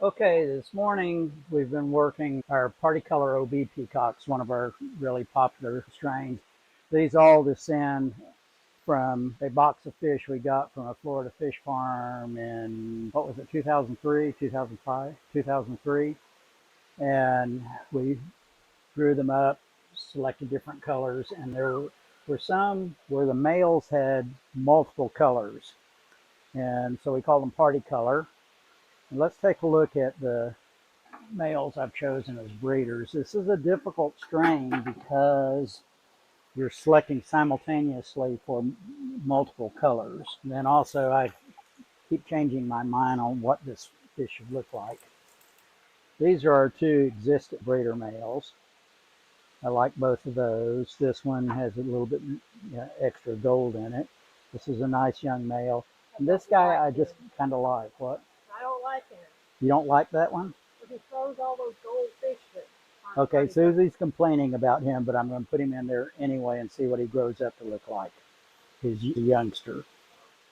Okay, this morning we've been working our Particolor OB Peacocks, one of our really popular strains. These all descend from a box of fish we got from a Florida fish farm in, what was it, 2003, 2005, 2003. And we grew them up, selected different colors, and there were some where the males had multiple colors. And so we call them Particolor. And let's take a look at the males I've chosen as breeders. This is a difficult strain because you're selecting simultaneously for multiple colors. And then also I keep changing my mind on what this fish should look like. These are our two existing breeder males. I like both of those. This one has a little bit extra gold in it. This is a nice young male. And this guy I just kind of like. What? I don't like him. You don't like that one? He throws all those goldfish that aren't Okay, pretty. Susie's complaining about him, but I'm going to put him in there anyway and see what he grows up to look like. He's a youngster.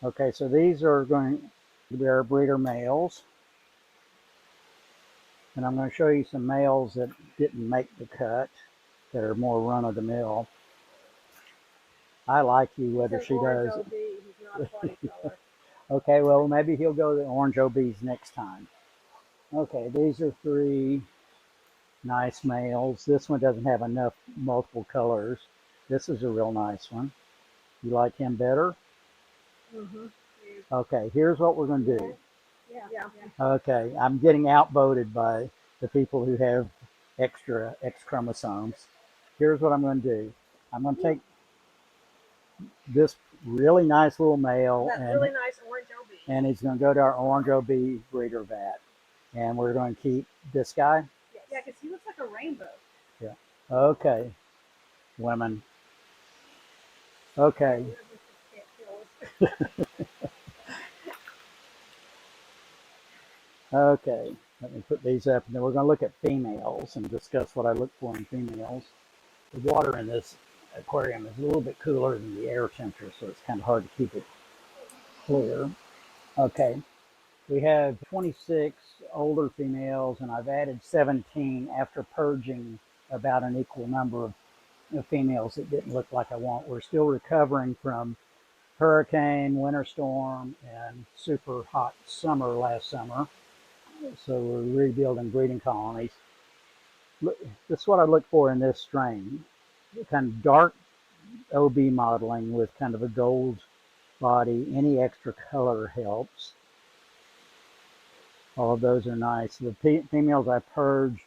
Okay, so these are going to be our breeder males. And I'm going to show you some males that didn't make the cut, that are more run-of-the-mill. I like you whether she does. OB. He's not Particolor. Okay, well, maybe he'll go to the orange OBs next time. Okay, these are three nice males. This one doesn't have enough multiple colors. This is a real nice one. You like him better? Mm-hmm. Okay, here's what we're going to do. Yeah. Okay, I'm getting outvoted by the people who have extra X chromosomes. Here's what I'm going to do. I'm going to take this really nice little male Really nice orange OB. and he's going to go to our orange OB breeder vat. And we're going to keep this guy. Yeah, because he looks like a rainbow. Yeah. Okay, women. Okay. Okay, let me put these up, and then we're going to look at females and discuss what I look for in females. The water in this aquarium is a little bit cooler than the air temperature, so it's kind of hard to keep it clear. Okay, we have 26 older females, and I've added 17 after purging about an equal number of females that didn't look like I want. We're still recovering from hurricane, winter storm, and super hot summer last summer. So we're rebuilding breeding colonies. This is what I look for in this strain. Kind of dark OB modeling with kind of a gold body. Any extra color helps. All of those are nice. The females I purged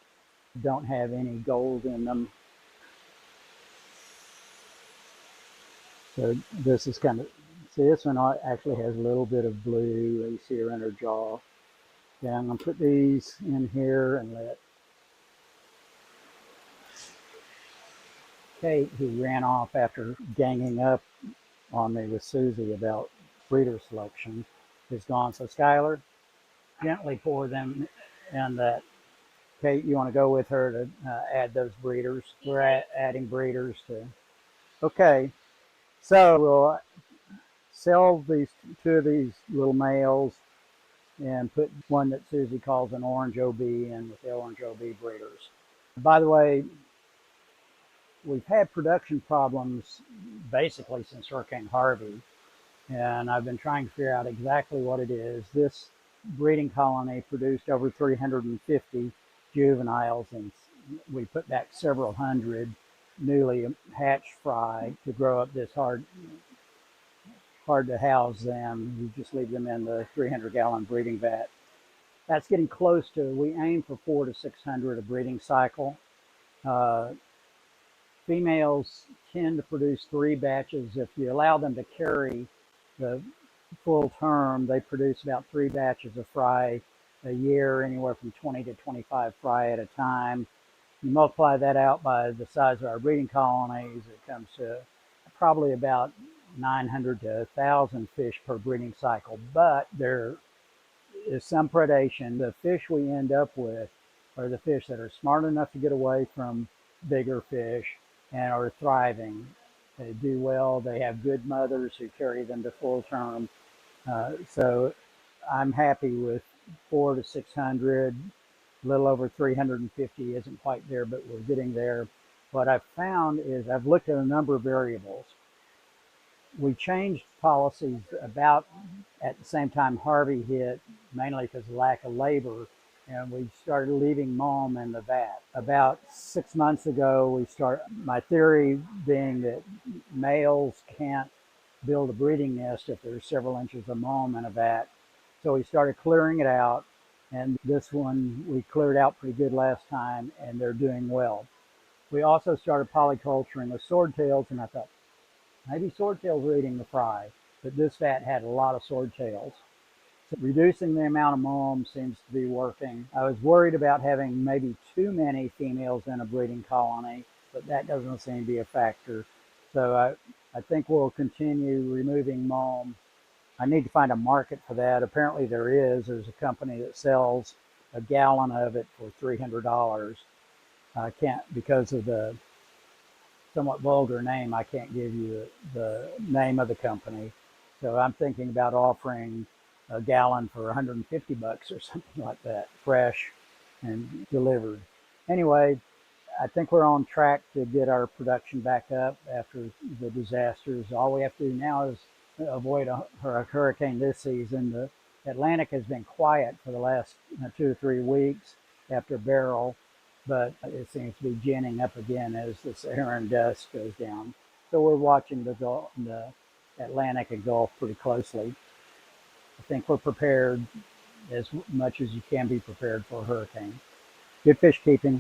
don't have any gold in them. So this is kind of, see, this one actually has a little bit of blue. You see her in her jaw. Yeah, I'm going to put these in here and let Kate, who ran off after ganging up on me with Susie about breeder selection, is gone. So Skylar, gently pour them in that. Kate, you want to go with her to add those breeders? We're adding breeders to. Okay, so we'll sell these two of these little males and put one that Susie calls an orange OB in with the orange OB breeders. By the way, we've had production problems basically since Hurricane Harvey, and I've been trying to figure out exactly what it is. This breeding colony produced over 350 juveniles, and we put back several hundred newly hatched fry to grow up this hard to house them. You just leave them in the 300-gallon breeding vat. That's getting close to, we aim for 400 to 600 a breeding cycle. Females tend to produce 3 batches. If you allow them to carry the full term, they produce about 3 batches of fry a year, anywhere from 20 to 25 fry at a time. You multiply that out by the size of our breeding colonies, it comes to probably about 900 to 1,000 fish per breeding cycle. But there is some predation. The fish we end up with are the fish that are smart enough to get away from bigger fish and are thriving. They do well. They have good mothers who carry them to full term. So I'm happy with 400 to 600, a little over 350 isn't quite there, but we're getting there. What I've found is I've looked at a number of variables. We changed policies about at the same time Harvey hit, mainly because of lack of labor, and we started leaving mulm in the vat. About 6 months ago, my theory being that males can't build a breeding nest if there's several inches of mulm in a vat. So we started clearing it out, and this one we cleared out pretty good last time, and they're doing well. We also started polyculturing with swordtails, and I thought maybe swordtails are eating the fry, but this vat had a lot of swordtails. So reducing the amount of mulm seems to be working. I was worried about having maybe too many females in a breeding colony, but that doesn't seem to be a factor. So I think we'll continue removing mulm. I need to find a market for that. Apparently there is. There's a company that sells a gallon of it for $300. I can't, because of the somewhat vulgar name, I can't give you the name of the company. So I'm thinking about offering a gallon for 150 bucks or something like that, fresh and delivered. Anyway, I think we're on track to get our production back up after the disasters. All we have to do now is avoid a hurricane this season. The Atlantic has been quiet for the last 2 or 3 weeks after Beryl, but it seems to be ginning up again as the Saharan dust goes down. So we're watching the Atlantic and Gulf pretty closely. I think we're prepared as much as you can be prepared for a hurricane. Good fish keeping.